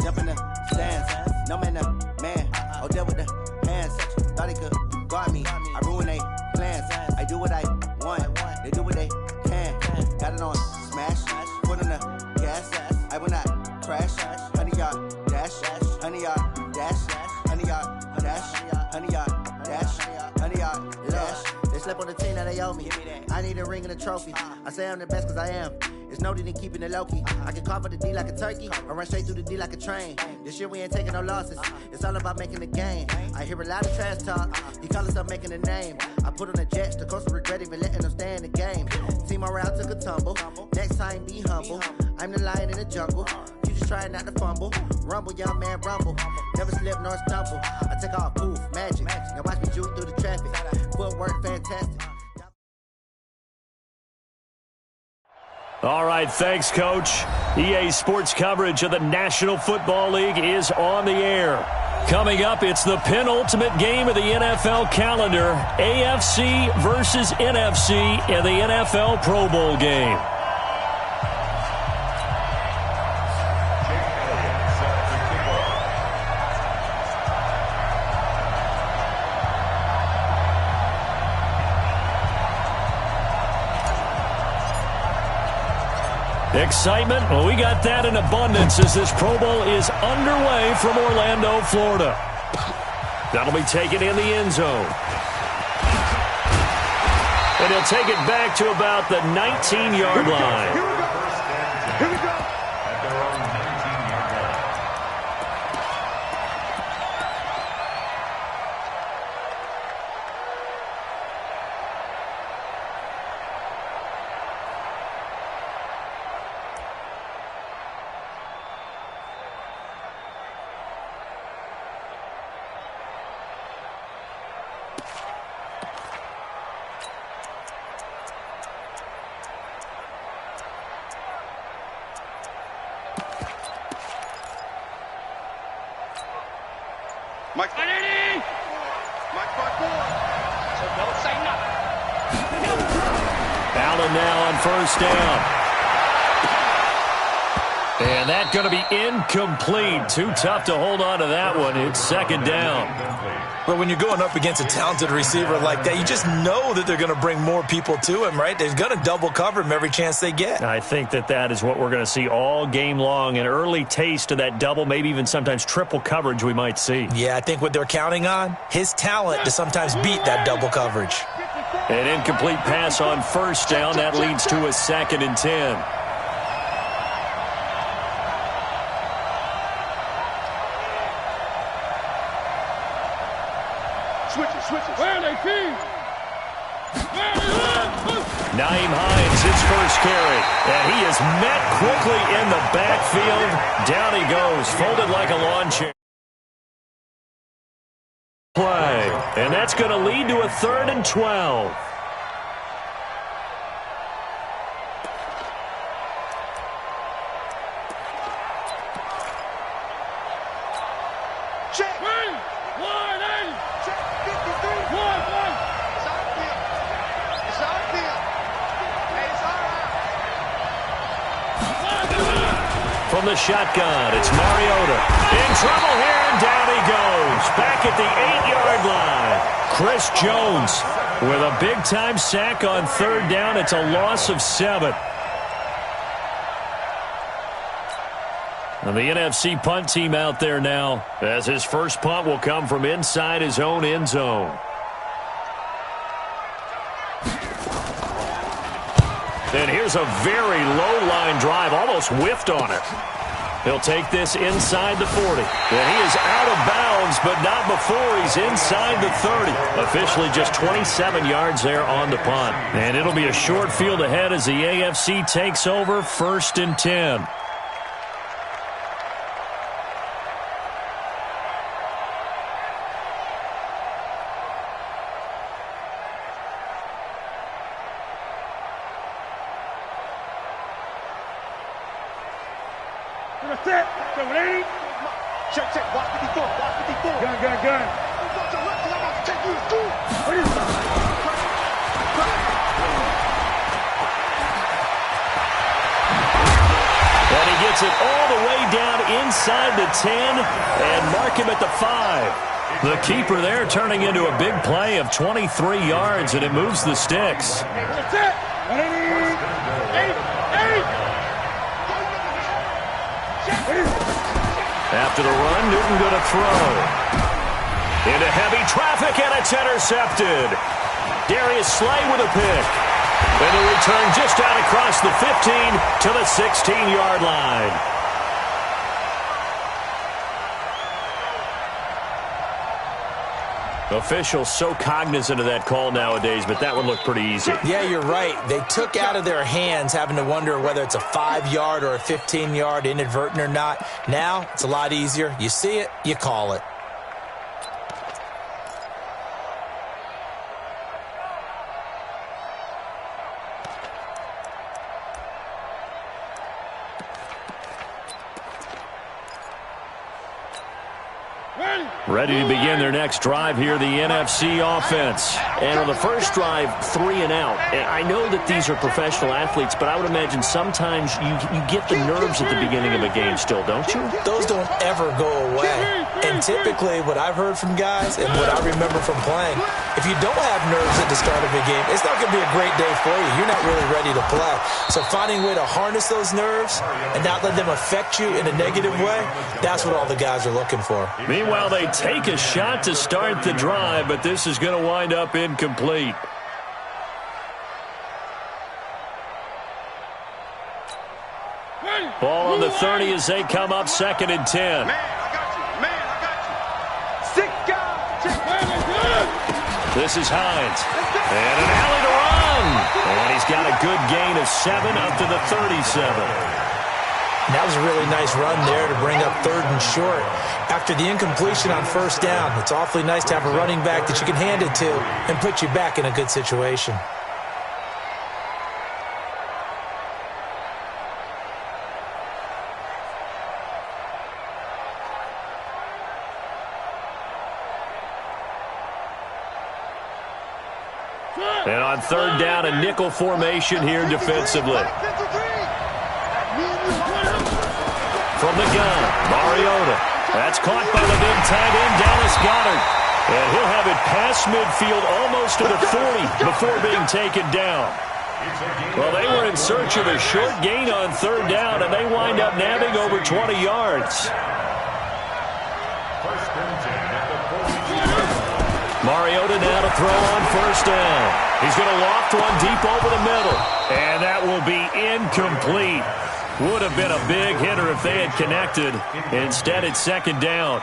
Jump in the stands. No man, man. Odell with the hands. Thought he could guard me. I ruin they plans. I do what I want. They do what they can. Got it on smash. Foot on the gas. I will not crash. 100-yard dash. 100-yard dash. 100-yard dash. 100-yard dash. 100-yard dash. They slept on the team that they owe me. I need a ring and a trophy. I say I'm the best cause I am. It's noted in keeping it low-key. I can carve up the D like a turkey or run straight through the D like a train. This year we ain't taking no losses. It's all about making the game. I hear a lot of trash talk. He call himself making a name. I put on the Jets. The coach will regret even letting them stay in the game. Team morale took a tumble. Next time be humble. I'm the lion in the jungle. You just trying not to fumble. Rumble, young man, rumble. Never slip nor stumble. I take off, poof, magic. Now watch me juke through the traffic. Footwork fantastic. All right, thanks, Coach. EA Sports coverage of the National Football League is on the air. Coming up, it's the penultimate game of the NFL calendar, AFC versus NFC in the NFL Pro Bowl game. Excitement, well, we got that in abundance as this Pro Bowl is underway from Orlando, Florida. That'll be taken in the end zone. And he'll take it back to about the 19-yard line. Here we go. Mike 4. So don't say nothing. Allen now on first down. And that's going to be incomplete. Too tough to hold on to that one. It's second down. But when you're going up against a talented receiver like that, you just know that they're going to bring more people to him, right? They're going to double cover him every chance they get. I think that is what we're going to see all game long. An early taste of that double, maybe even sometimes triple coverage we might see. Yeah, I think what they're counting on, his talent to sometimes beat that double coverage. An incomplete pass on first down. That leads to a 2nd and 10. Where are they feed? Nyheim Hines, his first carry. And he is met quickly in the backfield. Down he goes, folded like a lawn chair. Play. And that's going to lead to a 3rd and 12. From the shotgun, it's Mariota. In trouble here, and down he goes. Back at the 8-yard line. Chris Jones with a big-time sack on 3rd down. It's a loss of 7. And the NFC punt team out there now, as his first punt will come from inside his own end zone. And here's a very low-line drive, almost whiffed on it. He'll take this inside the 40. And he is out of bounds, but not before he's inside the 30. Officially just 27 yards there on the punt. And it'll be a short field ahead as the AFC takes over, 1st and 10. Check. Watch 54. Gun. And he gets it all the way down inside the 10 and mark him at the 5. The keeper there turning into a big play of 23 yards, and it moves the sticks. That's it. 8. After the run, Newton going to throw. Into heavy traffic, and it's intercepted. Darius Slay with a pick. And the return just out across the 15 to the 16-yard line. Officials so cognizant of that call nowadays, but that one looked pretty easy. Yeah, you're right. They took out of their hands having to wonder whether it's a 5-yard or a 15-yard, inadvertent or not. Now, it's a lot easier. You see it, you call it. Ready to begin their next drive here, the NFC offense. And on the first drive, 3 and out. And I know that these are professional athletes, but I would imagine sometimes you get the nerves at the beginning of a game still, don't you? Those don't ever go away. And typically, what I've heard from guys and what I remember from playing, if you don't have nerves at the start of a game, it's not going to be a great day for you. You're not really ready to play. So finding a way to harness those nerves and not let them affect you in a negative way, that's what all the guys are looking for. Meanwhile, they take a shot to start the drive, but this is going to wind up incomplete. Ball on the 30 as they come up 2nd and 10. Man, I got you. Man, I got you. 6 guys. This is Hines. And an alley to run. And he's got a good gain of 7 up to the 37. That was a really nice run there to bring up 3rd and short. After the incompletion on 1st down, it's awfully nice to have a running back that you can hand it to and put you back in a good situation. And on 3rd down, a nickel formation here defensively. From the gun, Mariota. That's caught by the big tight end, Dallas Goedert. And he'll have it past midfield almost to the 40 before being taken down. Well, they were in search of a short gain on 3rd down, and they wind up nabbing over 20 yards. Mariota now to throw on 1st down. He's going to loft one deep over the middle. And that will be incomplete. Would have been a big hitter if they had connected. Instead, it's 2nd down.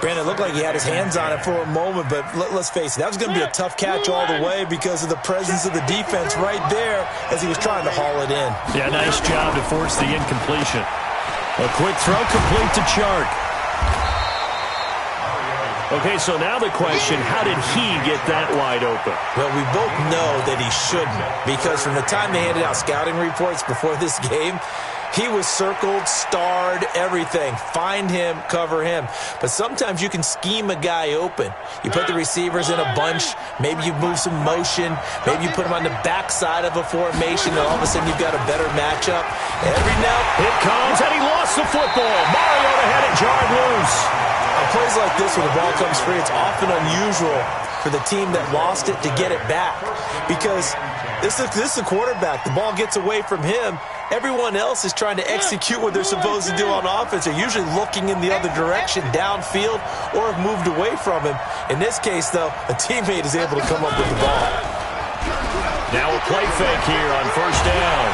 Brandon, it looked like he had his hands on it for a moment, but let's face it, that was going to be a tough catch all the way because of the presence of the defense right there as he was trying to haul it in. Yeah, nice job to force the incompletion. A quick throw complete to Chark. Okay, so now the question, how did he get that wide open? Well, we both know that he shouldn't, because from the time they handed out scouting reports before this game, he was circled, starred, everything. Find him, cover him. But sometimes you can scheme a guy open. You put the receivers in a bunch. Maybe you move some motion. Maybe you put him on the backside of a formation, and all of a sudden you've got a better matchup. Every now, it comes, and he lost the football. Mariota had it jarred loose. On plays like this, when the ball comes free, it's often unusual for the team that lost it to get it back. Because this is the quarterback. The ball gets away from him. Everyone else is trying to execute what they're supposed to do on offense. They're usually looking in the other direction, downfield, or have moved away from him. In this case, though, a teammate is able to come up with the ball. Now a play fake here on 1st down.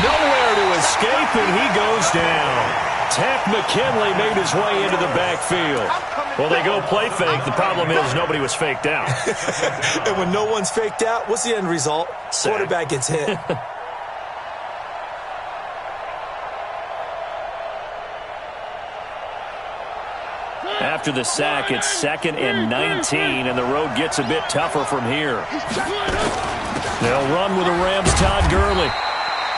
Nowhere to escape, and he goes down. Takk McKinley made his way into the backfield. Well, they go play fake. The problem is nobody was faked out. And when no one's faked out, what's the end result? Sack. Quarterback gets hit. After the sack, it's 2nd and 19, and the road gets a bit tougher from here. They'll run with the Rams' Todd Gurley.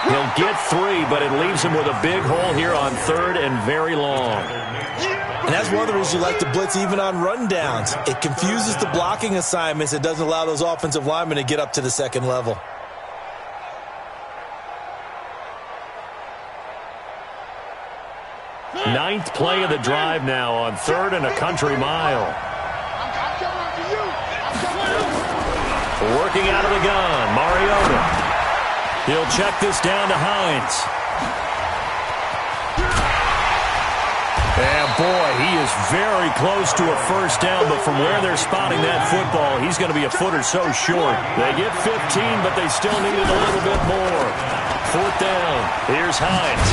He'll get 3, but it leaves him with a big hole here on 3rd and very long. And that's one of the reasons you like to blitz even on rundowns. It confuses the blocking assignments. It doesn't allow those offensive linemen to get up to the 2nd level. 9th play of the drive now on 3rd and a country mile. Working out of the gun, Mariota. He'll check this down to Hines. And boy, he is very close to a first down, but from where they're spotting that football, he's going to be a foot or so short. They get 15, but they still need it a little bit more. 4th down. Here's Hines.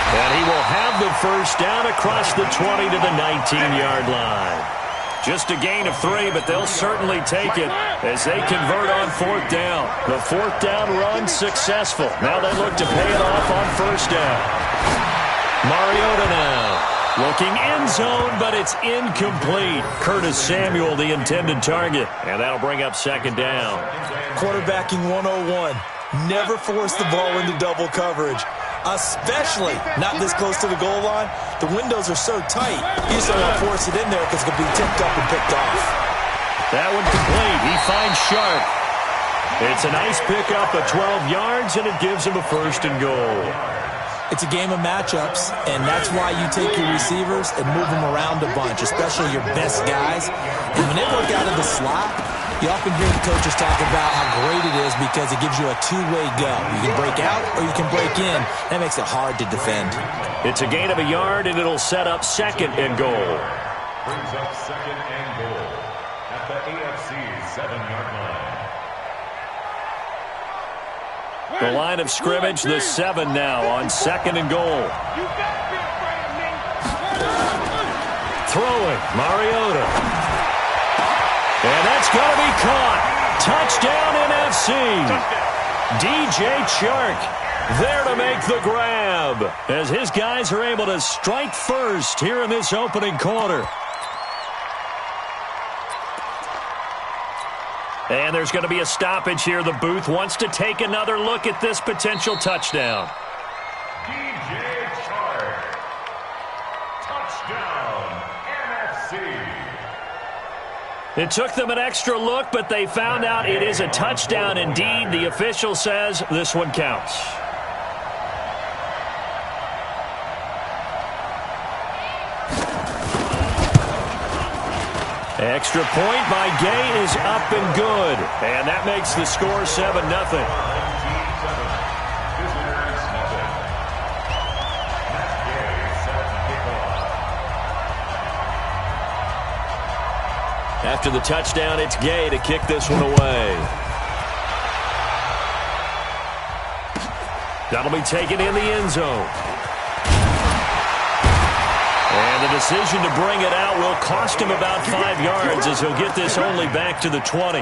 And he will have the first down across the 20 to the 19-yard line. Just a gain of 3, but they'll certainly take it as they convert on 4th down. The 4th down run successful. Now they look to pay it off on first down. Mariota now. Looking end zone, but it's incomplete. Curtis Samuel, the intended target. And that'll bring up 2nd down. Quarterbacking 101. Never force the ball into double coverage. Especially not this close to the goal line. The windows are so tight, you just don't want to force it in there because it could be tipped up and picked off. That one complete. He finds Sharp. It's a nice pickup of 12 yards, and it gives him a 1st and goal. It's a game of matchups, and that's why you take your receivers and move them around a bunch, especially your best guys. And when they work out of the slot, you often hear the coaches talk about how great it is because it gives you a two-way go. You can break out or you can break in. That makes it hard to defend. It's a gain of a yard, and it'll set up 2nd and goal. Brings up 2nd and goal at the AFC 7-yard line. The line of scrimmage, the 7 now on 2nd and goal. Throwing, Mariota. And that's going to be caught. Touchdown NFC. DJ Chark there to make the grab as his guys are able to strike first here in this opening quarter. And there's going to be a stoppage here. The booth wants to take another look at this potential touchdown. DJ Chark. Touchdown, NFC. It took them an extra look, but they found out it is a touchdown indeed. The official says this one counts. Extra point by Gay is up and good. And that makes the score 7-0. After the touchdown, it's Gay to kick this one away. That'll be taken in the end zone. And the decision to bring it out will cost him about 5 yards as he'll get this only back to the 20.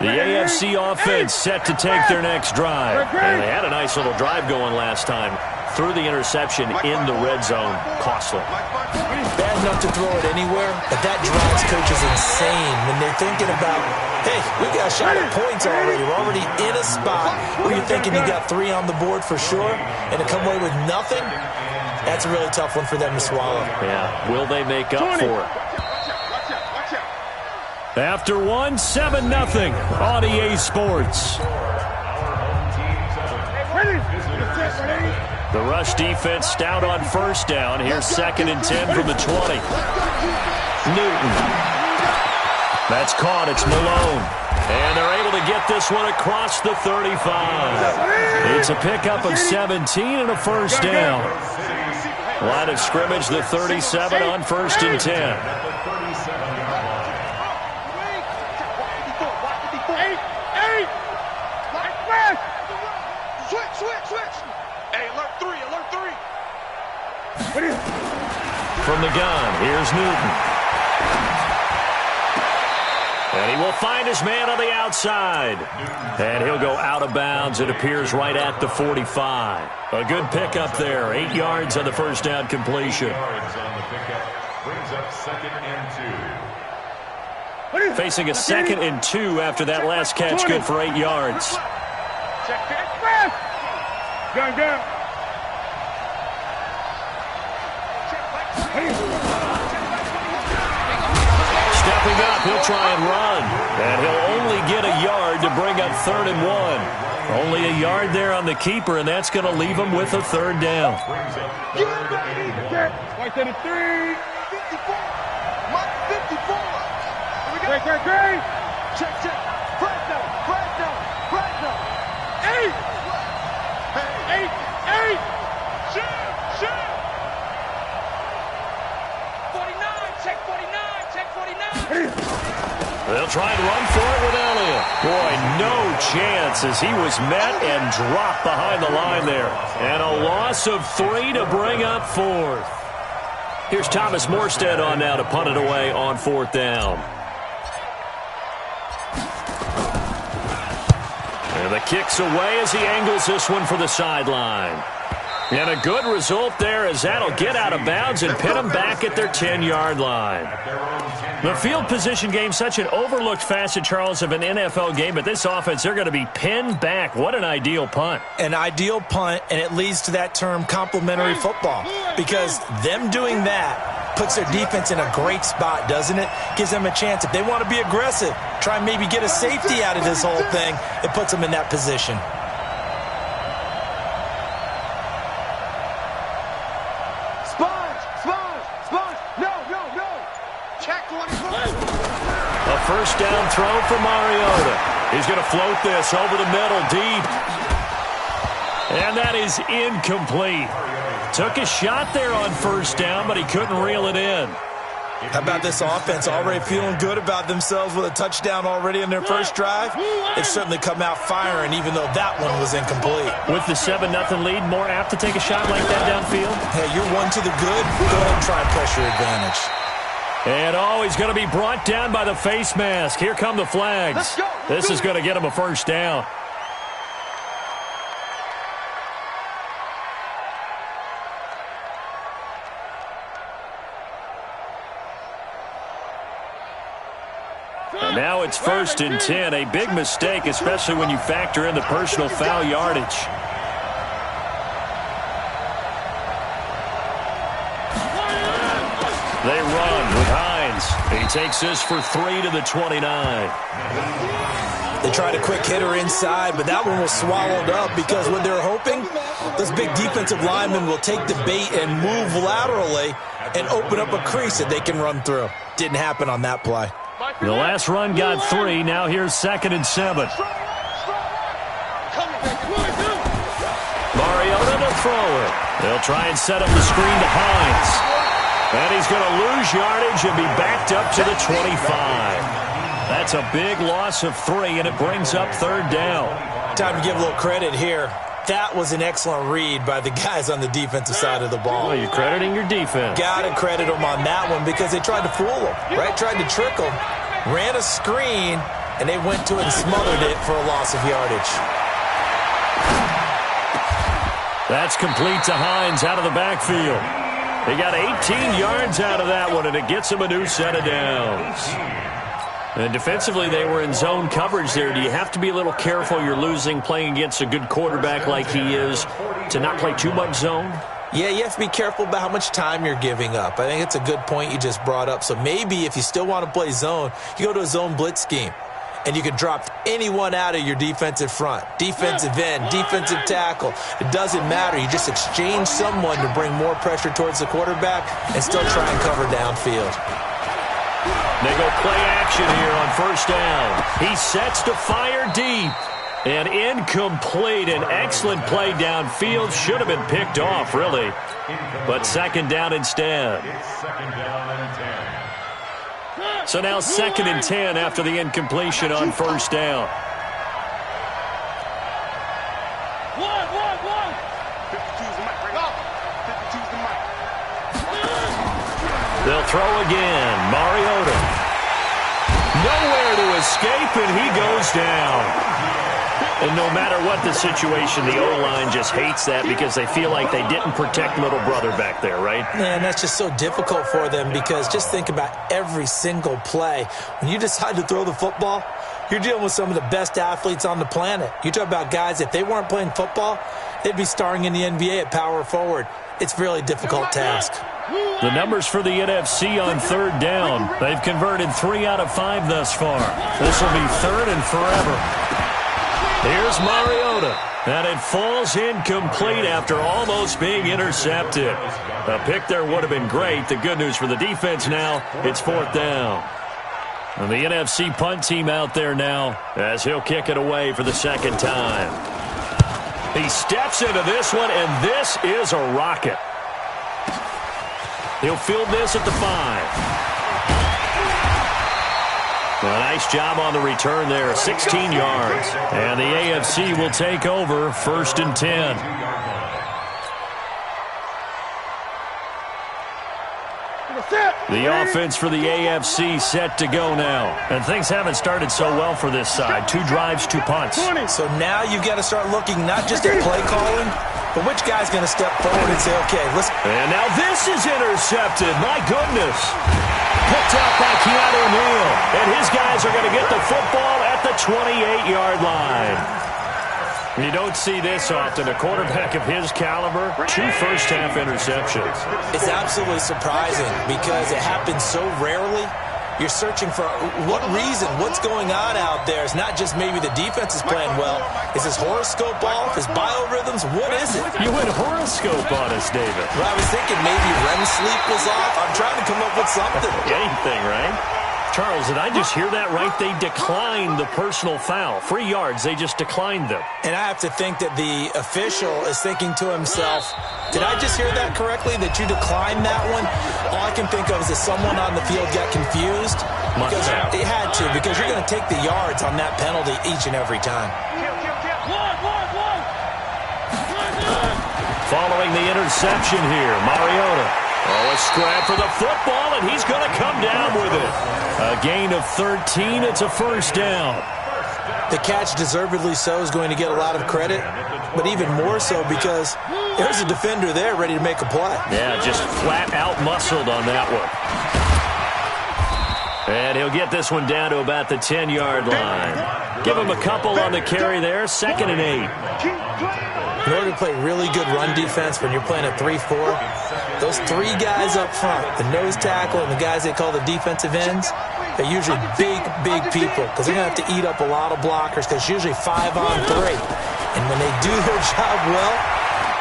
The AFC offense set to take their next drive. And they had a nice little drive going last time. Threw the interception in the red zone. Costly. Bad enough to throw it anywhere, but that drives coaches insane when they're thinking about, hey, we got a shot at points already. We're already in a spot where you're thinking you got 3 on the board for sure, and to come away with nothing, that's a really tough one for them to swallow. Yeah, will they make up for it? After 7-0 on EA Sports. The rush defense stout on first down. Here's 2nd and 10 from the 20. Newton. That's caught. It's Malone. And they're able to get this one across the 35. It's a pickup of 17 and a first down. Line of scrimmage, the 37 on 1st and 10. From the gun, here's Newton. And he will find his man on the outside. And he'll go out of bounds. It appears right at the 45. A good pickup there. 8 yards on the first down completion. Brings up 2nd and 2. Facing a 2nd and 2 after that last catch. Good for 8 yards. Gun, gun. Stepping up, he'll try and run. And he'll only get a yard to bring up 3rd and 1. Only a yard there on the keeper, and that's going to leave him with a 3rd down. Right to the 3. 54. Mark 54. Great. Check. Flag down. 8. Shoot. 49. Check 49. They'll try and run for it with Elliott. Boy, no chance as he was met and dropped behind the line there. And a loss of 3 to bring up 4th. Here's Thomas Morstead on now to punt it away on 4th down. And the kick's away as he angles this one for the sideline. And a good result there as that'll get out of bounds and pin them back at their 10-yard line. The field position game, such an overlooked facet, Charles, of an NFL game, but this offense, they're going to be pinned back. What an ideal punt. An ideal punt, and it leads to that term complementary football, because them doing that puts their defense in a great spot, doesn't it? Gives them a chance. If they want to be aggressive, try and maybe get a safety out of this whole thing, it puts them in that position. First down throw for Mariota. He's going to float this over the middle deep. And that is incomplete. Took a shot there on first down, but he couldn't reel it in. How about this offense already feeling good about themselves with a touchdown already in their first drive? They've certainly come out firing, even though that one was incomplete. With the 7-0 lead, more apt to take a shot like that downfield? Hey, you're one to the good. Go ahead and try and press your advantage. And he's going to be brought down by the face mask. Here come the flags. This is going to get him a first down. And now it's 1st and 10. A big mistake, especially when you factor in the personal foul yardage. They run with Hines. He takes this for 3 to the 29. They tried a quick hitter inside, but that one was swallowed up because what they're hoping, those big defensive linemen will take the bait and move laterally and open up a crease that they can run through. Didn't happen on that play. The last run got 3. Now here's 2nd and 7. Mariota to throw it. They'll try and set up the screen to Hines. And he's going to lose yardage and be backed up to the 25. That's a big loss of 3, and it brings up 3rd down. Time to give a little credit here. That was an excellent read by the guys on the defensive side of the ball. Well, you're crediting your defense. Got to credit them on that one because they tried to fool them, right? Tried to trick them, ran a screen, and they went to it and smothered it for a loss of yardage. That's complete to Hines out of the backfield. They got 18 yards out of that one, and it gets them a new set of downs. And defensively, they were in zone coverage there. Do you have to be a little careful you're losing playing against a good quarterback like he is to not play too much zone? Yeah, you have to be careful about how much time you're giving up. I think it's a good point you just brought up. So maybe if you still want to play zone, you go to a zone blitz scheme. And you can drop anyone out of your defensive front, defensive end, defensive tackle. It doesn't matter. You just exchange someone to bring more pressure towards the quarterback and still try and cover downfield. They go play action here on first down. He sets to fire deep. And incomplete. An excellent play downfield. Should have been picked off, really. But 2nd down instead. It's 2nd down and 10. So now 2nd and 10 after the incompletion on first down. 52's the mic. Bring up. 52's the mic. They'll throw again. Mariota. Nowhere to escape, and he goes down. And no matter what the situation, the O-line just hates that because they feel like they didn't protect little brother back there, right? Man, that's just so difficult for them because just think about every single play. When you decide to throw the football, you're dealing with some of the best athletes on the planet. You talk about guys, if they weren't playing football, they'd be starring in the NBA at power forward. It's a really difficult task. The numbers for the NFC on third down. They've converted 3 out of 5 thus far. This will be third and forever. Here's Mariota. And it falls incomplete after almost being intercepted. A pick there would have been great. The good news for the defense now, it's fourth down. And the NFC punt team out there now as he'll kick it away for the second time. He steps into this one, and this is a rocket. He'll field this at the 5. A nice job on the return there, 16 yards. And the AFC will take over first and 10. The offense for the AFC set to go now. And things haven't started so well for this side. 2 drives, 2 punts. So now you've got to start looking not just at play calling, but which guy's going to step forward and say, okay, let's... And now this is intercepted. My goodness. Picked out by Keanu Neal. And his guys are going to get the football at the 28-yard line. You don't see this often. A quarterback of his caliber, 2 first-half interceptions. It's absolutely surprising because it happens so rarely. You're searching for what reason, what's going on out there. It's not just maybe the defense is playing well. Is his horoscope off? His biorhythms? What is it? You went horoscope on us, David. Well, I was thinking maybe REM sleep was off. I'm trying to come up with something. Anything, right? Charles, did I just hear that right? They declined the personal foul. 3 yards, they just declined them. And I have to think that the official is thinking to himself, did I just hear that correctly, that you declined that one? All I can think of is that someone on the field got confused. Because it had to, because you're going to take the yards on that penalty each and every time. Following the interception here, Mariota. Oh, a scrap for the football, and he's going to come down with it. A gain of 13. It's a first down. The catch, deservedly so, is going to get a lot of credit, but even more so because there's a defender there ready to make a play. Yeah, just flat out muscled on that one. And he'll get this one down to about the 10-yard line. Give him a couple on the carry there, 2nd and 8. In order to play really good run defense when you're playing a 3-4, those 3 guys up front, the nose tackle and the guys they call the defensive ends, they're usually big people because they're going to have to eat up a lot of blockers because it's usually 5 on 3. And when they do their job well,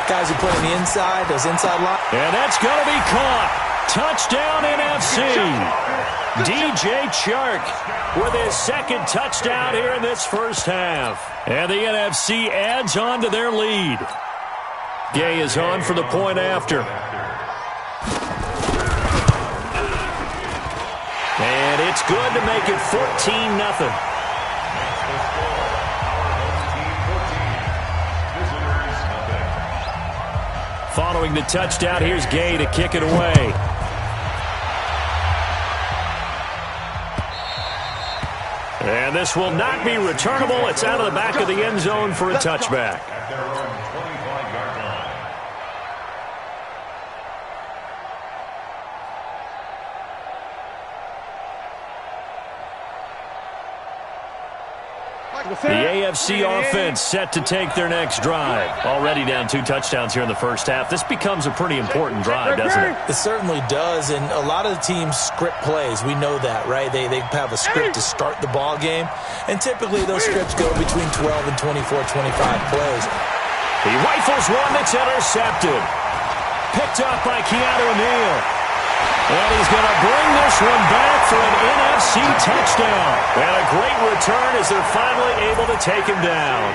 guys who play on the inside, those inside lines. And that's going to be caught. Touchdown NFC. DJ Chark with his 2nd touchdown here in this first half. And the NFC adds on to their lead. Gay is on for the point after. And it's good to make it 14-0. Following the touchdown, here's Gay to kick it away. And this will not be returnable. It's out of the back of the end zone for a touchback. The AFC offense set to take their next drive. Already down 2 touchdowns here in the first half. This becomes a pretty important drive, doesn't it? It certainly does, and a lot of the teams script plays. We know that, right? They have a script to start the ball game, and typically those scripts go between 12 and 24, 25 plays. He rifles one that's intercepted. Picked up by Keanu Neal. And he's going to bring this one back for an NFC touchdown. And a great return as they're finally able to take him down.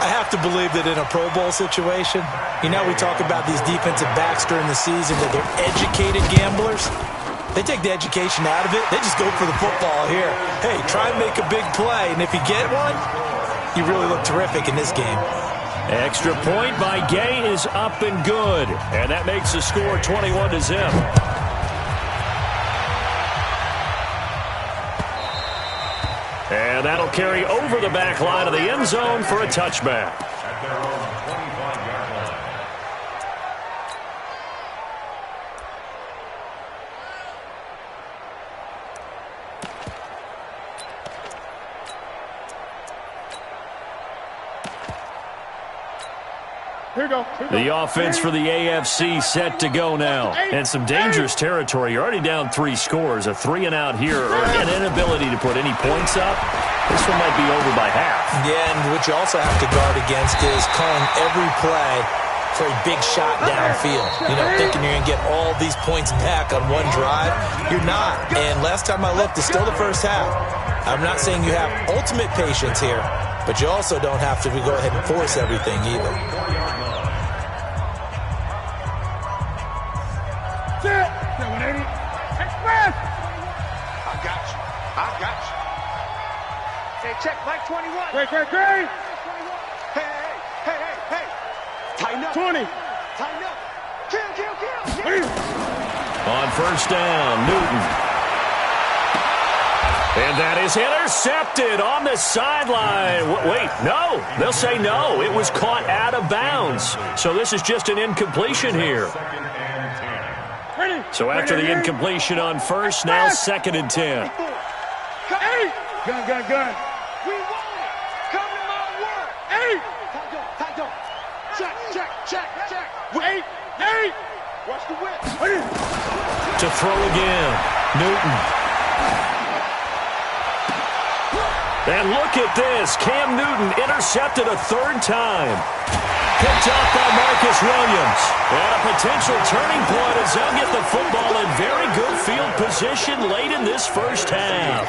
I have to believe that in a Pro Bowl situation, you know, we talk about these defensive backs during the season, that they're educated gamblers. They take the education out of it. They just go for the football here. Hey, try and make a big play, and if you get one, you really look terrific in this game. Extra point by Gay is up and good. And that makes the score 21-0. And that'll carry over the back line of the end zone for a touchback. At their own 25-yard line. The offense for the AFC set to go now. And some dangerous territory. You're already down 3 scores. A 3-and-out here, or an inability to put any points up. This one might be over by half. Yeah, and what you also have to guard against is calling every play for a big shot downfield. You know, thinking you're going to get all these points back on one drive. You're not. And last time I looked, it's still the first half. I'm not saying you have ultimate patience here, but you also don't have to go ahead and force everything either. Hey, check, Mike 21. Great. Hey. Tighten up. 20. Tighten up. Kill. On first down, Newton. And that is intercepted on the sideline. Wait, no. They'll say no. It was caught out of bounds. So this is just an incompletion here. So after the incompletion on first, now 2nd and 10. Hey! Gun. We want it. Come to my word. Hey! Tight on. Check. Wait! Hey! Watch the whip. To throw again, Newton. And look at this. Cam Newton intercepted a 3rd time. Picked up by Marcus Williams. And a potential turning point as they'll get the football in very good field position late in this first half.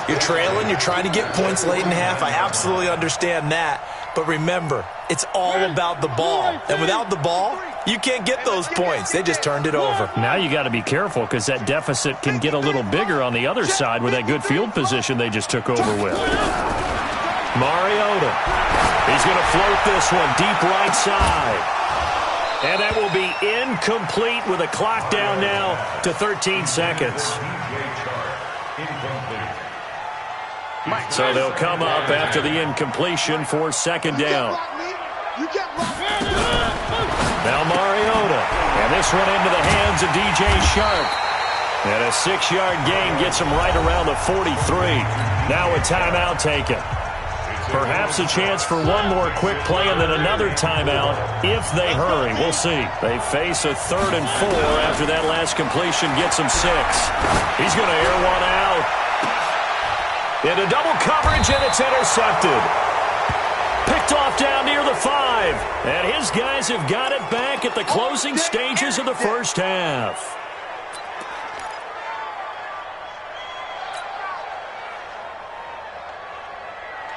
You're trailing. You're trying to get points late in half. I absolutely understand that. But remember, it's all about the ball. And without the ball, you can't get those points. They just turned it over. Now you got to be careful because that deficit can get a little bigger on the other side with that good field position they just took over with. Mariota. He's going to float this one deep right side. And that will be incomplete with a clock down now to 13 seconds. So they'll come up after the incompletion for 2nd down. Now Mariota. And this one into the hands of DJ Shark. And a 6-yard gain gets him right around the 43. Now a timeout taken. Perhaps a chance for one more quick play and then another timeout if they hurry. We'll see. They face a 3rd and 4 after that last completion gets him 6. He's going to air one out. Into double coverage, and it's intercepted. Picked off down near the 5. And his guys have got it back at the closing stages of the first half.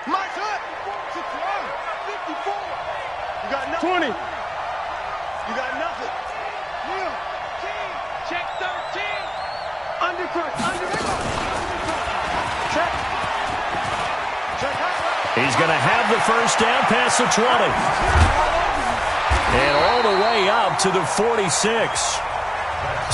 Mike Hood. 54. You got nothing. 20. You got nothing. Neil. Check 13. Undercut. Check. He's going to have the first down past the 20. And all the way up to the 46.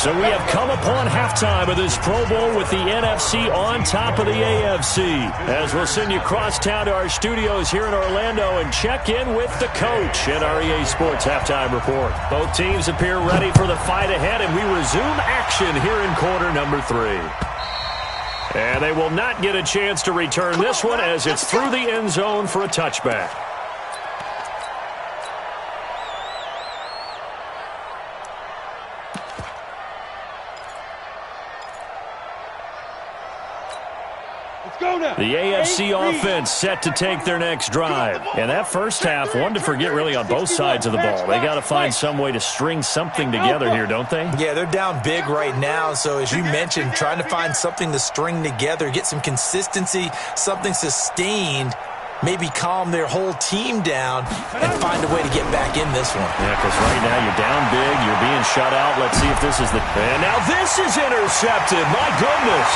So we have come upon halftime of this Pro Bowl with the NFC on top of the AFC. As we'll send you cross town to our studios here in Orlando and check in with the coach at our EA Sports Halftime Report. Both teams appear ready for the fight ahead, and we resume action here in quarter number 3. And they will not get a chance to return this one as it's through the end zone for a touchback. The AFC offense set to take their next drive. And that first half, one to forget really on both sides of the ball. They got to find some way to string something together here, don't they? Yeah, they're down big right now. So as you mentioned, trying to find something to string together, get some consistency, something sustained, maybe calm their whole team down and find a way to get back in this one. Yeah, because right now you're down big, you're being shut out. Let's see if this is the... And now this is intercepted. My goodness.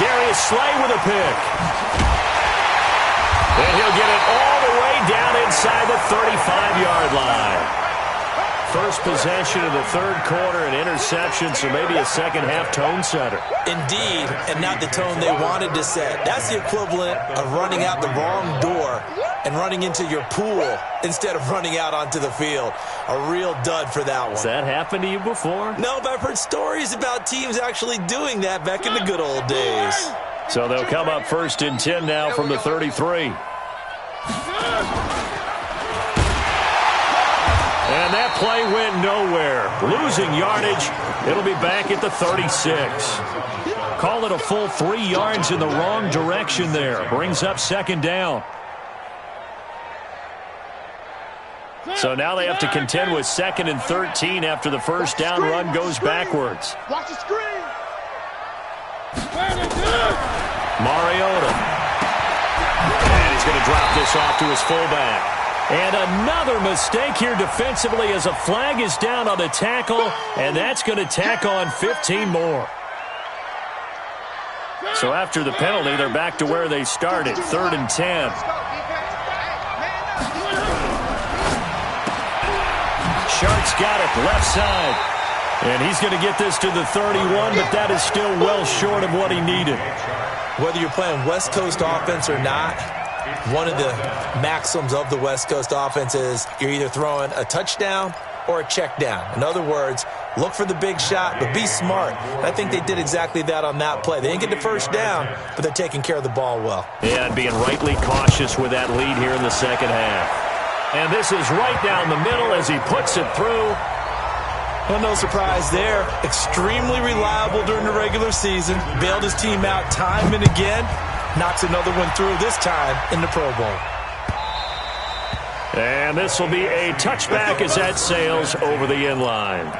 Darius Slay with a pick. And he'll get it all the way down inside the 35-yard line. First possession of the third quarter, an interception, so maybe a second-half tone setter. Indeed, and not the tone they wanted to set. That's the equivalent of running out the wrong door and running into your pool instead of running out onto the field. A real dud for that one. Has that happened to you before? No, but I've heard stories about teams actually doing that back in the good old days. So they'll come up 1st and 10 now from the 33. And that play went nowhere. Losing yardage. It'll be back at the 36. Call it a full 3 yards in the wrong direction there. Brings up second down. So now they have to contend with 2nd and 13 after the first down run goes backwards. Watch the screen. Mariota. And he's going to drop this off to his fullback. And another mistake here defensively as a flag is down on the tackle, and that's going to tack on 15 more. So after the penalty, they're back to where they started, 3rd and 10. Sharks got it, left side. And he's going to get this to the 31, but that is still well short of what he needed. Whether you're playing West Coast offense or not, one of the maxims of the West Coast offense is you're either throwing a touchdown or a check down. In other words, look for the big shot, but be smart. And I think they did exactly that on that play. They didn't get the first down, but they're taking care of the ball well. Yeah, and being rightly cautious with that lead here in the second half. And this is right down the middle as he puts it through. Well, no surprise there. Extremely reliable during the regular season. Bailed his team out time and again. Knocks another one through, this time in the Pro Bowl. And this will be a touchback as that sails over the end line.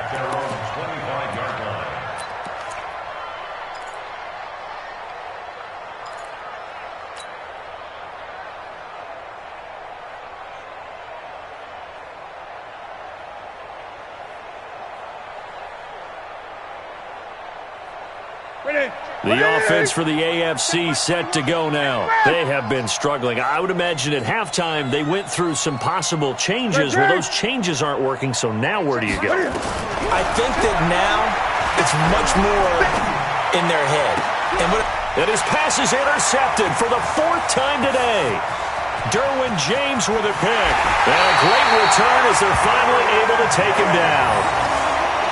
The offense for the AFC set to go now. They have been struggling. I would imagine at halftime they went through some possible changes. Well, those changes aren't working, so now where do you go? I think that now it's much more in their head. And his pass is intercepted for the 4th time today. Derwin James with a pick. And a great return as they're finally able to take him down.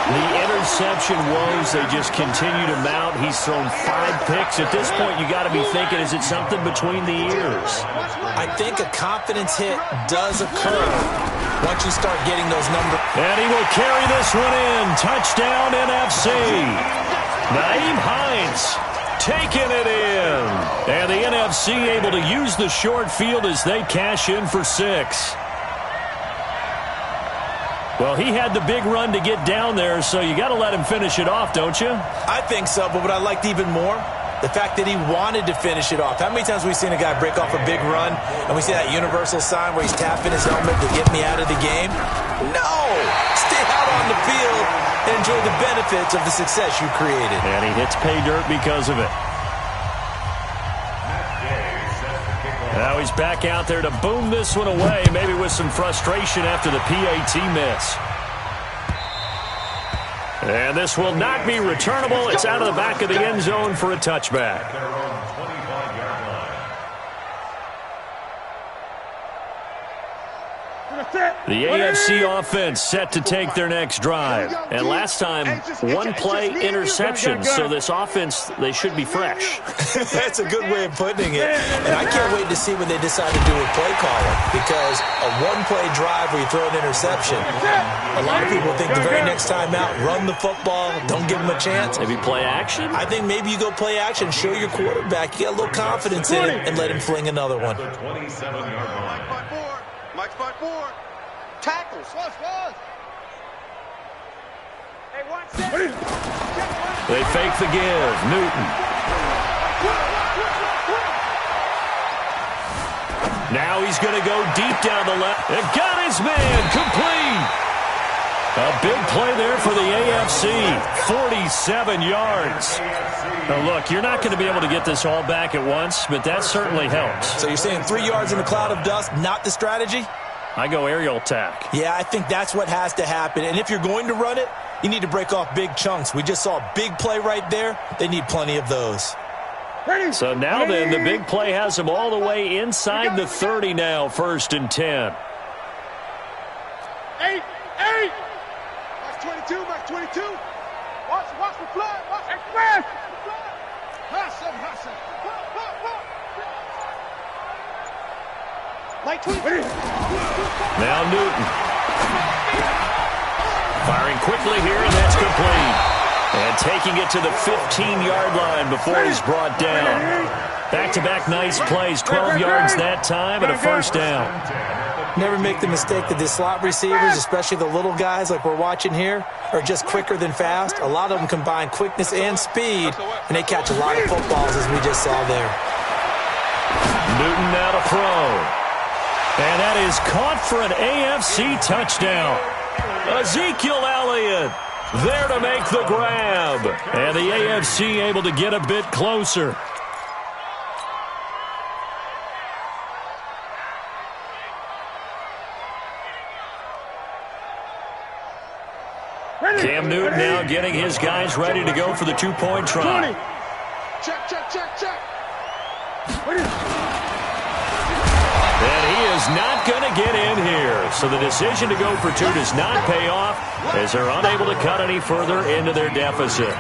The interception woes, they just continue to mount. He's thrown 5 picks. At this point, you got to be thinking, is it something between the ears? I think a confidence hit does occur once you start getting those numbers. And he will carry this one in. Touchdown, NFC. Nyheim Hines taking it in. And the NFC able to use the short field as they cash in for 6. Well, he had the big run to get down there, so you got to let him finish it off, don't you? I think so, but what I liked even more, the fact that he wanted to finish it off. How many times have we seen a guy break off a big run, and we see that universal sign where he's tapping his helmet to get me out of the game? No! Stay out on the field and enjoy the benefits of the success you created. And he hits pay dirt because of it. Now he's back out there to boom this one away, maybe with some frustration after the PAT miss. And this will not be returnable. It's out of the back of the end zone for a touchback. The AFC offense set to take their next drive. And last time, 1 play interception. So this offense, they should be fresh. That's a good way of putting it. And I can't wait to see what they decide to do with play calling. Because a 1-play drive where you throw an interception, a lot of people think the very next time out, run the football, don't give them a chance. Maybe play action? I think maybe you go play action, show your quarterback, you got a little confidence in him, and let him fling another one. Mike 5-4. Tackles. They fake the give. Newton. Now he's going to go deep down the left. And got his man complete. A big play there for the AFC. 47 yards. Now look, you're not going to be able to get this all back at once, but that certainly helps. So you're saying 3 yards in a cloud of dust, not the strategy? I go aerial attack. Yeah, I think that's what has to happen. And if you're going to run it, you need to break off big chunks. We just saw a big play right there. They need plenty of those. So now then, the big play has them all the way inside the 30 now, 1st and 10. 8. Max 22, Max 22. Watch the fly. Watch the fly. Hustle. Now Newton. Firing quickly here, and that's complete. And taking it to the 15-yard line before he's brought down. Back-to-back nice plays, 12 yards that time, and a first down. Never make the mistake that the slot receivers, especially the little guys like we're watching here, are just quicker than fast. A lot of them combine quickness and speed, and they catch a lot of footballs, as we just saw there. Newton now to throw. And that is caught for an AFC touchdown. Ezekiel Elliott there to make the grab. And the AFC able to get a bit closer. Cam Newton now getting his guys ready to go for the two-point try. Check, check, check, check. And he is not going to get in here. So the decision to go for two does not pay off as they're unable to cut any further into their deficit.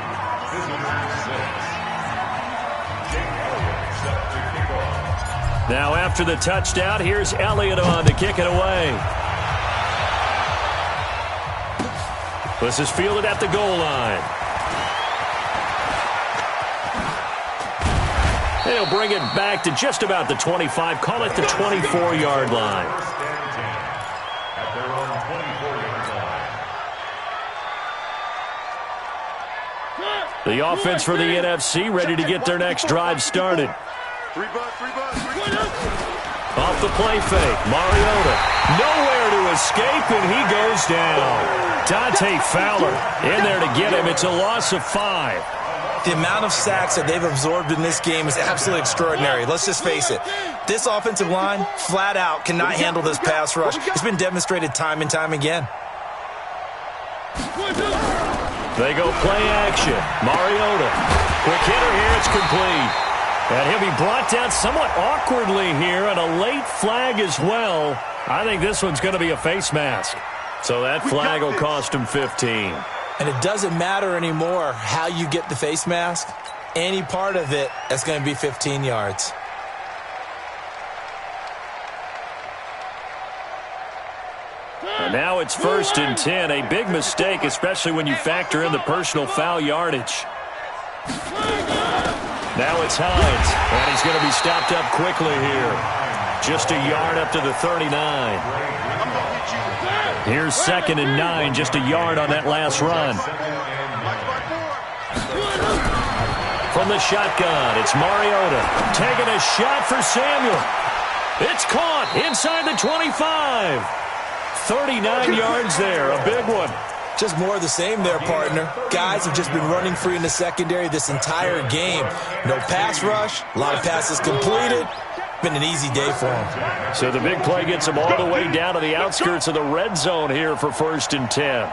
Now after the touchdown, here's Elliott on to kick it away. This is fielded at the goal line. They'll bring it back to just about the 25. Call it the 24-yard line. At their own 24-yard line. The offense for the NFC ready to get their next drive started. Off the play fake, Mariota. Nowhere to escape, and he goes down. Dante Fowler in there to get him. It's a loss of 5. The amount of sacks that they've absorbed in this game is absolutely extraordinary. Let's just face it. This offensive line, flat out, cannot handle this pass rush. It's been demonstrated time and time again. They go play action. Mariota. Quick hitter here. It's complete. And he'll be brought down somewhat awkwardly here, and a late flag as well. I think this one's going to be a face mask. So that flag will cost him 15. And it doesn't matter anymore how you get the face mask. Any part of it is going to be 15 yards. And now it's 1st and 10. A big mistake, especially when you factor in the personal foul yardage. Now it's Hines. And he's going to be stopped up quickly here. Just a yard up to the 39. Here's 2nd and 9, just a yard on that last run. From the shotgun, it's Mariota taking a shot for Samuel. It's caught inside the 25. 39 yards there, a big one. Just more of the same there, partner. Guys have just been running free in the secondary this entire game. No pass rush, a lot of passes completed. Been an easy day for him. So the big play gets him all the way down to the outskirts of the red zone here for 1st and 10. And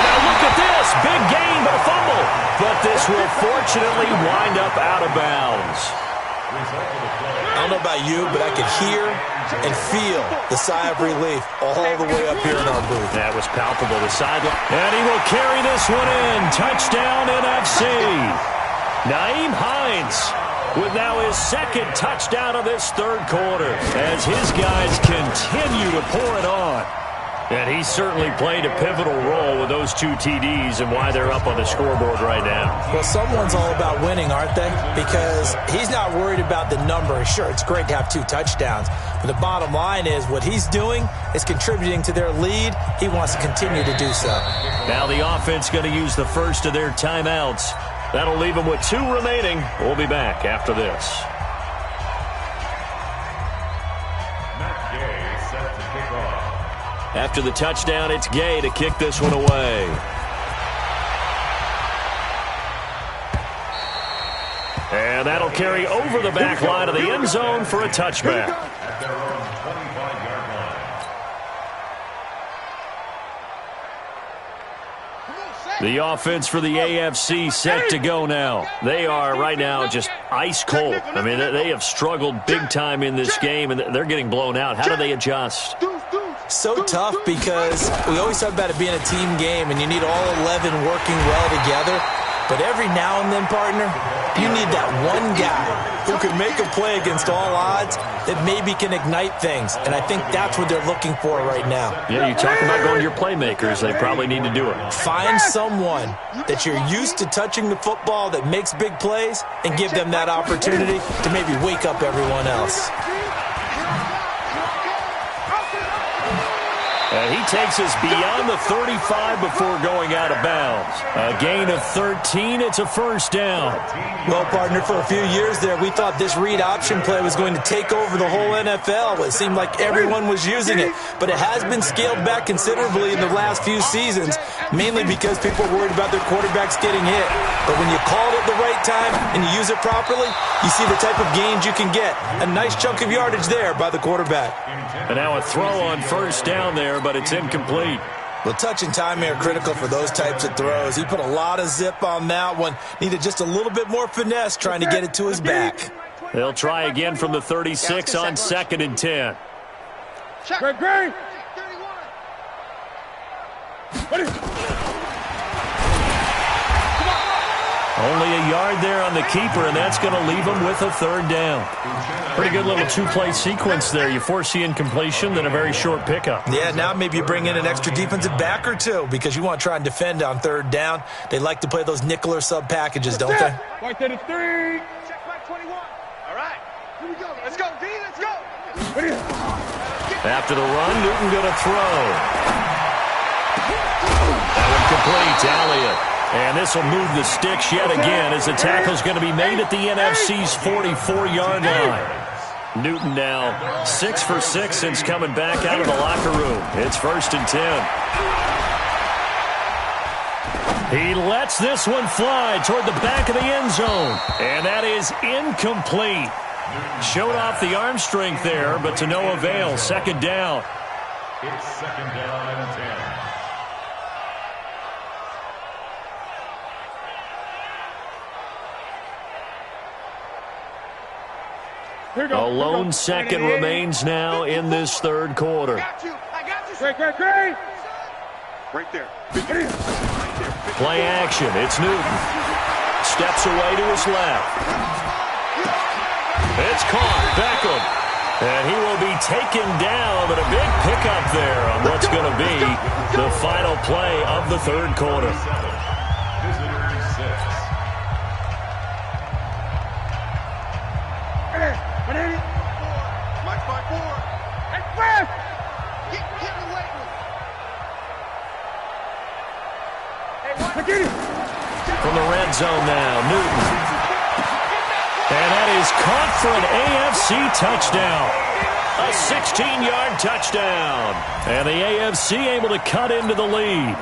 now look at this. Big gain, but a fumble. But this will fortunately wind up out of bounds. I don't know about you, but I could hear and feel the sigh of relief all the way up here in our booth. That was palpable, the sideline. And he will carry this one in. Touchdown, NFC. Nyheim Hines with now his 2nd touchdown of this 3rd quarter as his guys continue to pour it on. And he certainly played a pivotal role with those 2 TDs and why they're up on the scoreboard right now. Well, someone's all about winning, aren't they? Because he's not worried about the number. Sure, it's great to have 2 touchdowns. But the bottom line is what he's doing is contributing to their lead. He wants to continue to do so. Now the offense going to use the first of their timeouts. That'll leave them with 2 remaining. We'll be back after this. After the touchdown, it's Gay to kick this one away. And that'll carry over the back line of the end zone for a touchback. At their own 25-yard line. The offense for the AFC set to go now. They are right now just ice cold. I mean, they have struggled big time in this game, and they're getting blown out. How do they adjust? So tough because we always talk about it being a team game and you need all 11 working well together. But every now and then, partner, you need that one guy who can make a play against all odds that maybe can ignite things. And I think that's what they're looking for right now. Yeah, you talk about going to your playmakers. They probably need to do it. Find someone that you're used to touching the football that makes big plays and give them that opportunity to maybe wake up everyone else. And he takes us beyond the 35 before going out of bounds. A gain of 13. It's a first down. Well, partner, for a few years there, we thought this read option play was going to take over the whole NFL. It seemed like everyone was using it. But it has been scaled back considerably in the last few seasons, mainly because people are worried about their quarterbacks getting hit. But when you call it at the right time and you use it properly, you see the type of gains you can get. A nice chunk of yardage there by the quarterback. And now a throw on first down there, but it's incomplete. Well, touch and timing are critical for those types of throws. He put a lot of zip on that one. Needed just a little bit more finesse trying to get it to his back. They'll try again from the 36 on 2nd and 10. Great. Only a yard there on the keeper, and that's going to leave him with a third down. Pretty good little two-play sequence there. You force the incompletion, then a very short pickup. Yeah, now maybe you bring in an extra defensive back or two because you want to try and defend on third down. They like to play those nickel or sub packages, don't they? Right to the 3. Check back 21. All right. Here we go. Let's go, D. Let's go. After the run, Newton going to throw. That one complete to Elliott. And this will move the sticks yet again as the tackle's going to be made at the NFC's 44-yard line. Newton now 6 for 6 since coming back out of the locker room. It's 1st and 10. He lets this one fly toward the back of the end zone. And that is incomplete. Showed off the arm strength there, but to no avail. 2nd down. It's 2nd down and 10. A lone second remains now in this third quarter. I got you. Great. Right there. Play action. It's Newton. Steps away to his left. It's caught. Beckham. And he will be taken down, but a big pickup there on what's going to be the final play of the third quarter. Visitors 6. Mike 5-4. Hey, fast. Get away with Get it. From the red zone now, Newton. And that is caught for an AFC touchdown. A 16-yard touchdown. And the AFC able to cut into the lead.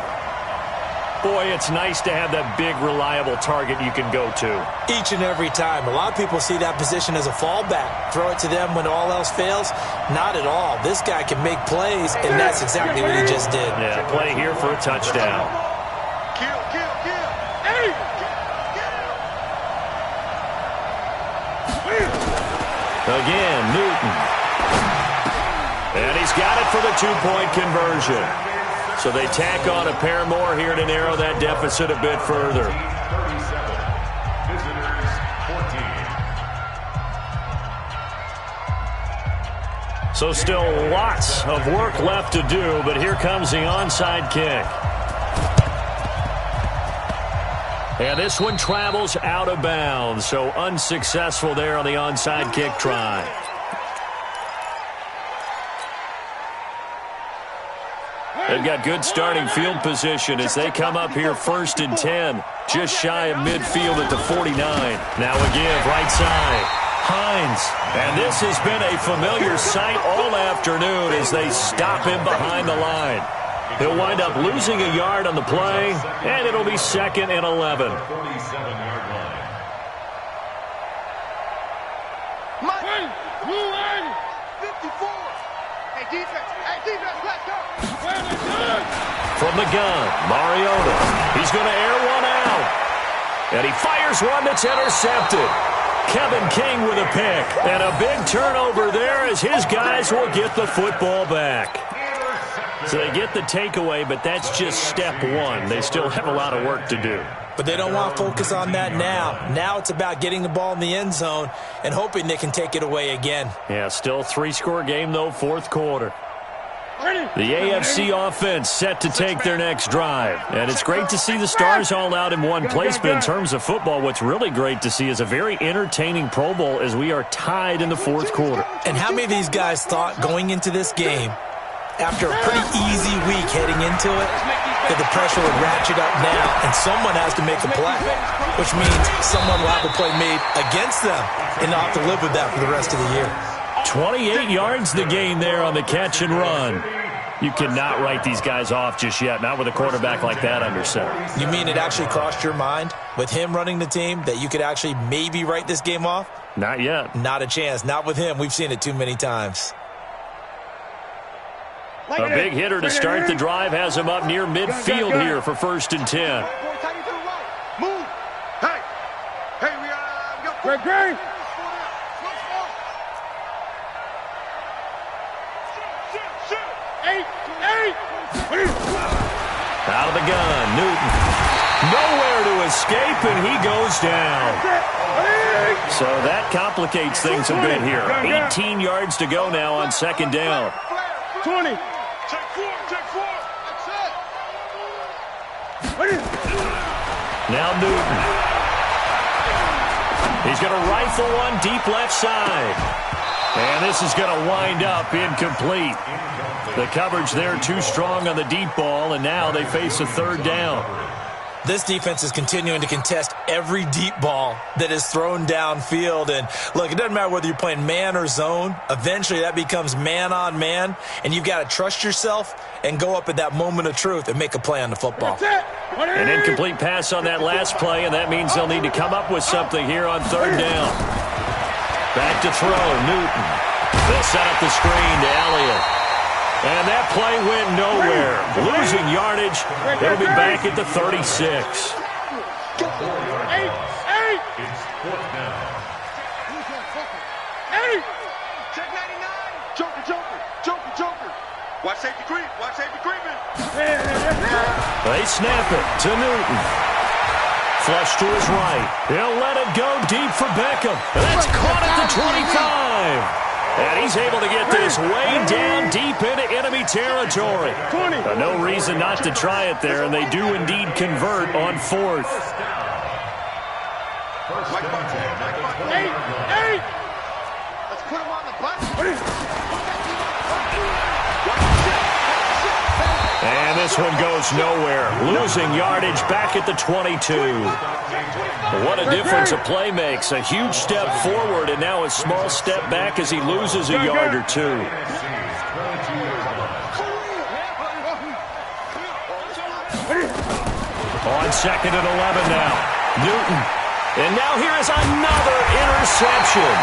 Boy, it's nice to have that big, reliable target you can go to. Each and every time. A lot of people see that position as a fallback. Throw it to them when all else fails. Not at all. This guy can make plays, and that's exactly what he just did. Yeah, play here for a touchdown. Kill. Hey. Again, Newton. And he's got it for the two-point conversion. So they tack on a pair more here to narrow that deficit a bit further. 37. Visitors 14. So still lots of work left to do, but here comes the onside kick. And this one travels out of bounds, so unsuccessful there on the onside kick try. They've got good starting field position as they come up here 1st and 10. Just shy of midfield at the 49. Now a give right side. Hines. And this has been a familiar sight all afternoon as they stop him behind the line. He'll wind up losing a yard on the play, and it'll be 2nd and 11. 47-yard line. Mike. 54. Hey, defense, let's go. From the gun, Mariota. He's going to air one out. And he fires one that's intercepted. Kevin King with a pick. And a big turnover there as his guys will get the football back. So they get the takeaway, but that's just step one. They still have a lot of work to do. But they don't want to focus on that now. Now it's about getting the ball in the end zone and hoping they can take it away again. Yeah, still 3-score game, though, fourth quarter. The AFC offense set to take their next drive. And it's great to see the stars all out in one place, but in terms of football, what's really great to see is a very entertaining Pro Bowl as we are tied in the fourth quarter. And how many of these guys thought going into this game, after a pretty easy week heading into it, that the pressure would ratchet up now and someone has to make a play, which means someone will have a play made against them and they'll have to live with that for the rest of the year. 28 yards the gain there on the catch and run. You cannot write these guys off just yet, not with a quarterback like that under center. You mean it actually crossed your mind with him running the team that you could actually maybe write this game off? Not yet. Not a chance. Not with him. We've seen it too many times. A big hitter to start the drive has him up near midfield here for 1st and 10. Move. Hey, we got Greg. Out of the gun, Newton. Nowhere to escape, and he goes down. So that complicates things a bit here. 18 yards to go now on 2nd down. 20. Check four. Now Newton. He's going to rifle one deep left side. And this is going to wind up incomplete. The coverage there too strong on the deep ball, and now they face a 3rd down. This defense is continuing to contest every deep ball that is thrown downfield. And, look, it doesn't matter whether you're playing man or zone. Eventually that becomes man-on-man, and you've got to trust yourself and go up at that moment of truth and make a play on the football. An incomplete pass on that last play, and that means they'll need to come up with something here on 3rd down. Back to throw, Newton. They'll set up the screen to Elliott. And that play went nowhere. Losing yardage. It'll be back at the 36. It's 4th down. Check 99. Joker. Watch safety creeping. They snap it to Newton. Flush to his right. He'll let it go deep for Beckham. And that's caught at the 25. And he's able to get this way down deep into enemy territory. No reason not to try it there, and they do indeed convert on 4th. Let's put him on the button. And this one goes nowhere. Losing yardage back at the 22. What a difference a play makes. A huge step forward and now a small step back as he loses a yard or two. On 2nd and 11 now. Newton. And now here is another interception.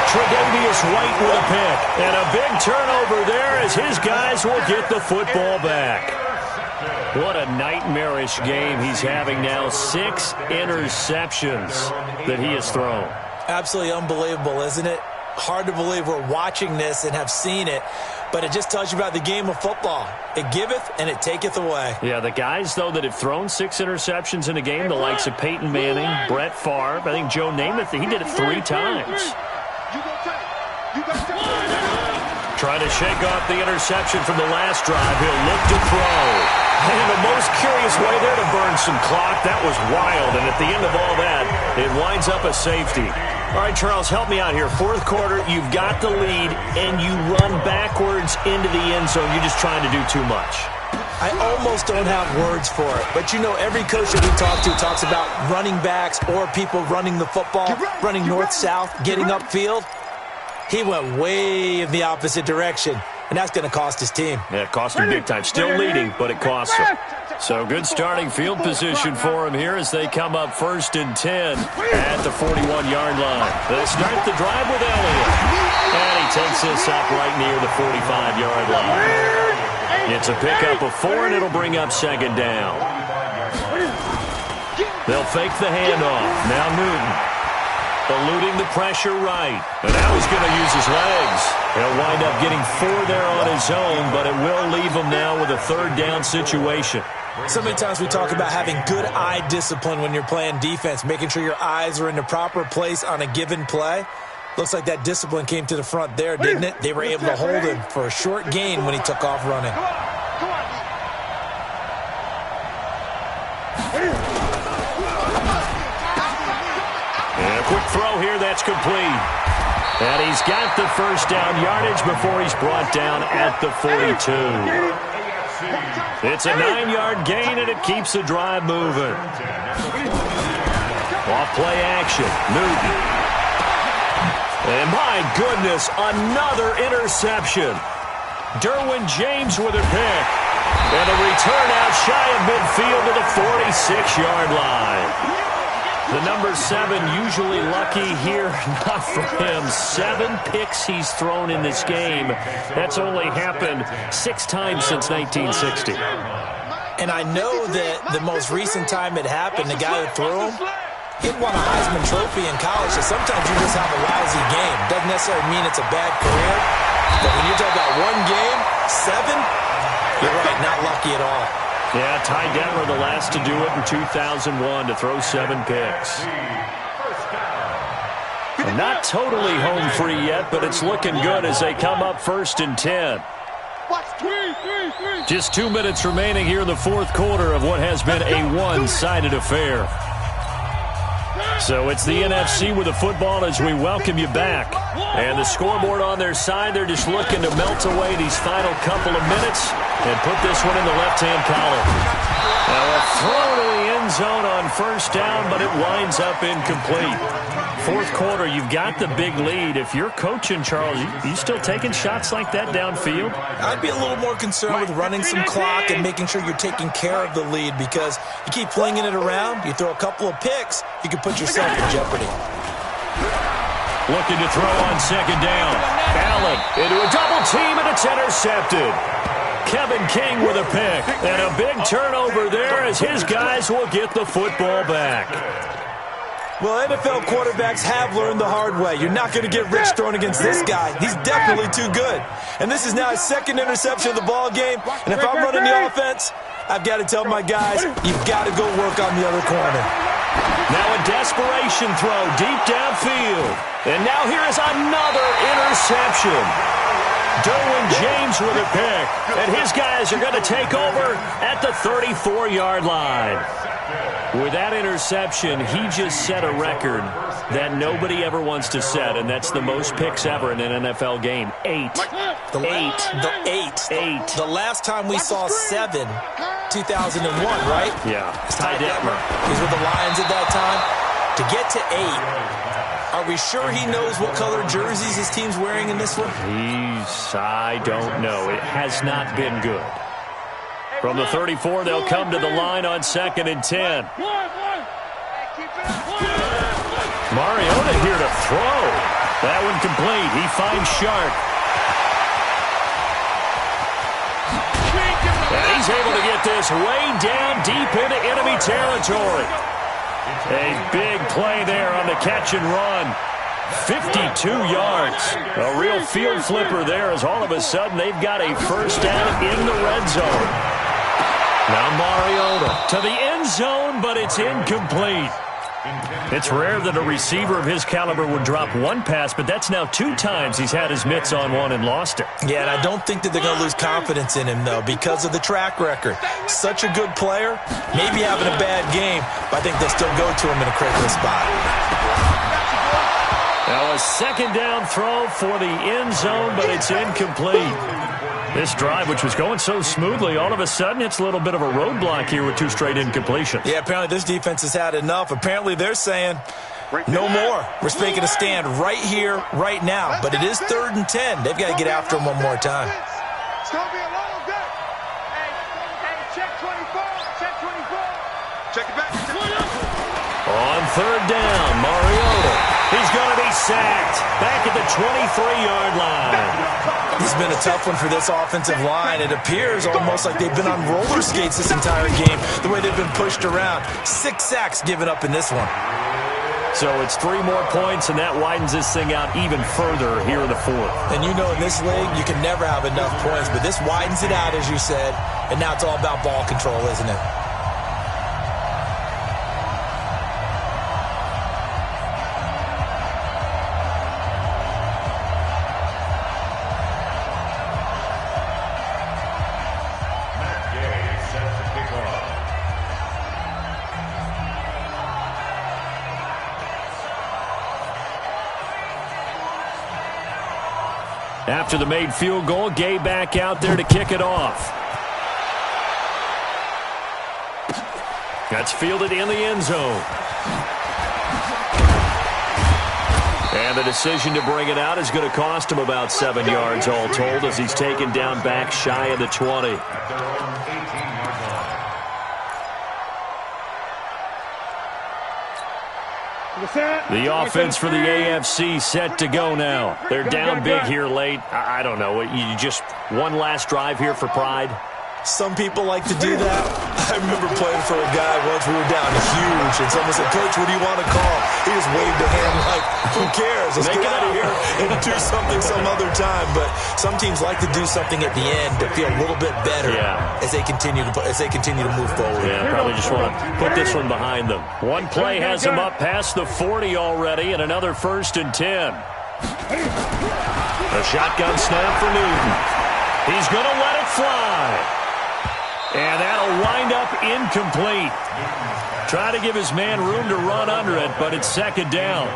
Tre'Davious White with a pick. And a big turnover there as his guys will get the football back. What a nightmarish game he's having now. 6 interceptions that he has thrown. Absolutely unbelievable, isn't it? Hard to believe we're watching this and have seen it, but it just tells you about the game of football. It giveth and it taketh away. Yeah, the guys, though, that have thrown 6 interceptions in a game, the likes of Peyton Manning, Brett Favre, I think Joe Namath, he did it 3 times. Trying to shake off the interception from the last drive. He'll look to throw. And the most curious way there to burn some clock. That was wild. And at the end of all that, it winds up a safety. All right, Charles, help me out here. 4th quarter, you've got the lead, and you run backwards into the end zone. You're just trying to do too much. I almost don't have words for it. But, you know, every coach that we talk to talks about running backs or people running the football, running north-south, getting upfield. He went way in the opposite direction, and that's going to cost his team. Yeah, it cost him big time. Still leading, but it costs him. So good starting field position for him here as they come up 1st and 10 at the 41-yard line. They'll start the drive with Elliott. And he takes this up right near the 45-yard line. It's a pickup of 4, and it'll bring up 2nd down. They'll fake the handoff. Now Newton. Eluding the pressure right. And now he's going to use his legs. He'll wind up getting 4 there on his own, but it will leave him now with a 3rd down situation. So many times we talk about having good eye discipline when you're playing defense, making sure your eyes are in the proper place on a given play. Looks like that discipline came to the front there, didn't it? They were able to hold him for a short gain when he took off running. And a quick throw here, that's complete. And he's got the first down yardage before he's brought down at the 42. It's a 9-yard gain, and it keeps the drive moving. Off play action, Newton. And my goodness, another interception. Derwin James with a pick. And a return out shy of midfield to the 46-yard line. The number 7 usually lucky here, not for him. 7 picks he's thrown in this game. That's only happened 6 times since 1960. And I know that the most recent time it happened, the guy who threw him, he won a Heisman Trophy in college, so sometimes you just have a lousy game. Doesn't necessarily mean it's a bad career, but when you talk about one game, 7, you're right, not lucky at all. Yeah, Ty Detmer the last to do it in 2001 to throw 7 picks. And not totally home free yet, but it's looking good as they come up 1st and 10. Just 2 minutes remaining here in the 4th quarter of what has been a one-sided affair. So it's the NFC with the football as we welcome you back. And the scoreboard on their side, they're just looking to melt away these final couple of minutes and put this one in the left-hand column. Now a throw to the end zone on 1st down, but it winds up incomplete. 4th quarter, you've got the big lead. If you're coaching, Charles, you still taking shots like that downfield? I'd be a little more concerned with running some clock and making sure you're taking care of the lead, because you keep flinging it around, you throw a couple of picks, you can put yourself in jeopardy. Looking to throw on 2nd down. Allen into a double team, and it's intercepted. Kevin King with a pick. And a big turnover there as his guys will get the football back. Well, NFL quarterbacks have learned the hard way. You're not going to get rich throwing against this guy. He's definitely too good. And this is now his 2nd interception of the ball game. And if I'm running the offense, I've got to tell my guys, you've got to go work on the other corner. Now a desperation throw deep downfield. And now here is another interception. Derwin James with a pick. And his guys are going to take over at the 34-yard line. With that interception, he just set a record that nobody ever wants to set, and that's the most picks ever in an NFL game. 8. The last time we saw 7, 2001, right? Yeah. Ty Detmer. He was with the Lions at that time. To get to 8, are we sure he knows what color jerseys his team's wearing in this one? I don't know. It has not been good. From the 34, they'll come to the line on 2nd and 10. Mariota here to throw. That one complete. He finds Sharp. And he's able to get this way down deep into enemy territory. A big play there on the catch and run. 52 yards. A real field flipper there as all of a sudden they've got a 1st down in the red zone. Now Mariota to the end zone, but it's incomplete. It's rare that a receiver of his caliber would drop one pass, but that's now 2 times he's had his mitts on one and lost it. Yeah, and I don't think that they're going to lose confidence in him, though, because of the track record. Such a good player, maybe having a bad game, but I think they'll still go to him in a critical spot. Now a 2nd down throw for the end zone, but it's incomplete. This drive, which was going so smoothly, all of a sudden it's a little bit of a roadblock here with 2 straight incompletions. Yeah, apparently this defense has had enough. Apparently they're saying, no more. We're making a stand right here, right now. But it is 3rd and 10. They've got to get after him one more time. It's going to be a long day. Hey, check 24. Check 24. Check it back. On 3rd down, Mariota. He's going to be sacked back at the 23-yard line. It's been a tough one for this offensive line. It appears almost like they've been on roller skates this entire game, the way they've been pushed around. 6 sacks given up in this one. So it's 3 more points, and that widens this thing out even further here in the fourth. And you know in this league, you can never have enough points, but this widens it out, as you said, and now it's all about ball control, isn't it? After the made field goal, Gay back out there to kick it off. That's fielded in the end zone. And the decision to bring it out is going to cost him about 7 yards all told as he's taken down back shy of the 20. The offense for the AFC set to go now. They're down big here late. I don't know. You just one last drive here for pride? Some people like to do that. I remember playing for a guy once. We were down huge, and someone said, "Coach, what do you want to call?" He just waved a hand like, who cares? Let's get out of here and do something some other time. But some teams like to do something at the end to feel a little bit better as they continue to move forward. Yeah, probably just want to put this one behind them. One play has them up past the 40 already, and another 1st and 10. A shotgun snap for Newton. He's going to let it fly. And that'll wind up incomplete. Try to give his man room to run under it, but it's 2nd down.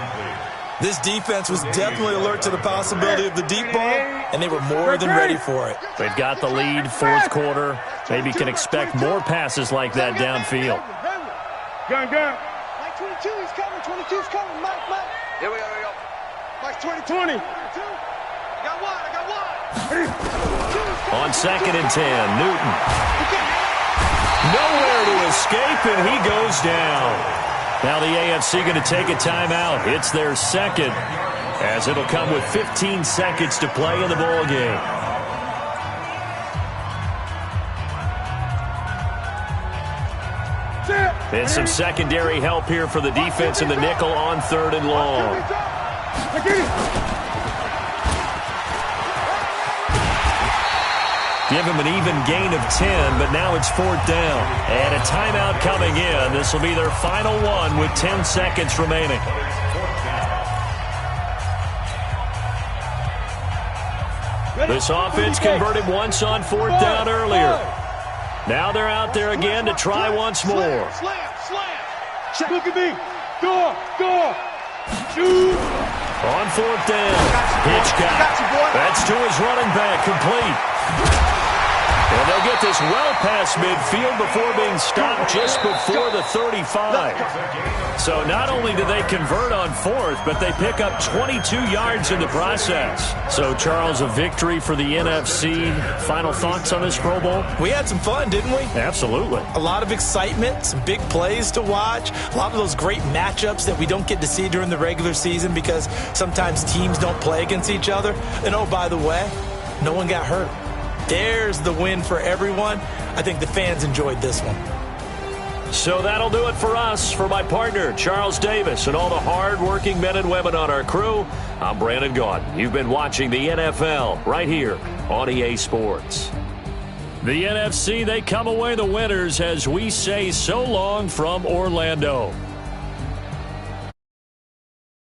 This defense was definitely alert to the possibility of the deep ball, and they were more than ready for it. They've got the lead, 4th quarter. Maybe can expect more passes like that downfield. Gun. Mike 22, he's coming. 22's coming. Mike. Here we go. Mike's 20. 20. I got one. On 2nd and 10, Newton. Nowhere to escape, and he goes down. Now the AFC going to take a timeout. It's their 2nd, as it'll come with 15 seconds to play in the ball game. And some secondary help here for the defense in the nickel on 3rd and long. Give him an even gain of 10, but now it's 4th down. And a timeout coming in. This will be their final one with 10 seconds remaining. This offense converted once on 4th down earlier. Now they're out there again to try once more. Slam. Look at me. Go. Shoot. On 4th down, Hitchcock. That's to his running back, complete. And they'll get this well past midfield before being stopped just before the 35. So not only do they convert on 4th, but they pick up 22 yards in the process. So, Charles, a victory for the NFC. Final thoughts on this Pro Bowl? We had some fun, didn't we? Absolutely. A lot of excitement, some big plays to watch, a lot of those great matchups that we don't get to see during the regular season because sometimes teams don't play against each other. And, oh, by the way, no one got hurt. There's the win for everyone. I think the fans enjoyed this one. So that'll do it for us. For my partner, Charles Davis, and all the hard-working men and women on our crew, I'm Brandon Gaudin. You've been watching the NFL right here on EA Sports. The NFC, they come away the winners as we say so long from Orlando.